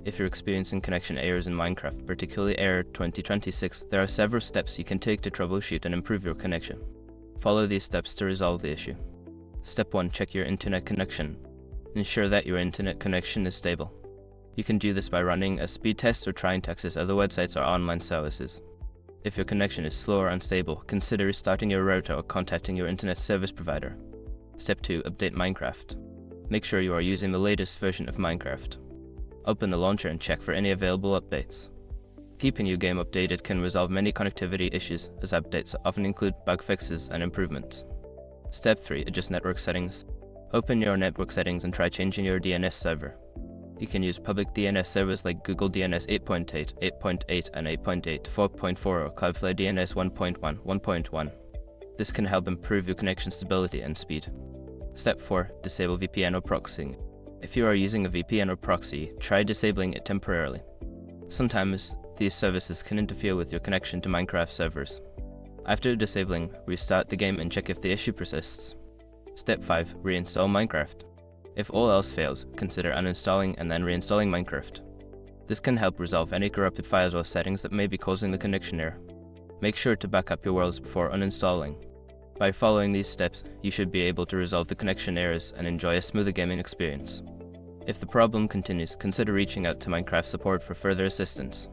If you're experiencing connection errors in Minecraft, particularly Error 2026, there are several steps you can take to troubleshoot and improve your connection. Follow these steps to resolve the issue. Step 1. Check your internet connection. Ensure that your internet connection is stable. You can do this by running a speed test or trying to access other websites or online services. If your connection is slow or unstable, consider restarting your router or contacting your internet service provider. Step 2. Update Minecraft. Make sure you are using the latest version of Minecraft. Open the launcher and check for any available updates. Keeping your game updated can resolve many connectivity issues, as updates often include bug fixes and improvements. Step 3. Adjust network settings. Open your network settings and try changing your DNS server. You can use public DNS servers like Google DNS 8.8, 8.8 and 8.8, 4.4 or Cloudflare DNS 1.1, 1.1. This can help improve your connection stability and speed. Step 4. Disable VPN or proxying. If you are using a VPN or proxy, try disabling it temporarily. Sometimes these services can interfere with your connection to Minecraft servers. After disabling, restart the game and check if the issue persists. Step 5. Reinstall Minecraft. If all else fails, consider uninstalling and then reinstalling Minecraft. This can help resolve any corrupted files or settings that may be causing the connection error. Make sure to back up your worlds before uninstalling. By following these steps, you should be able to resolve the connection errors and enjoy a smoother gaming experience. If the problem continues, consider reaching out to Minecraft support for further assistance.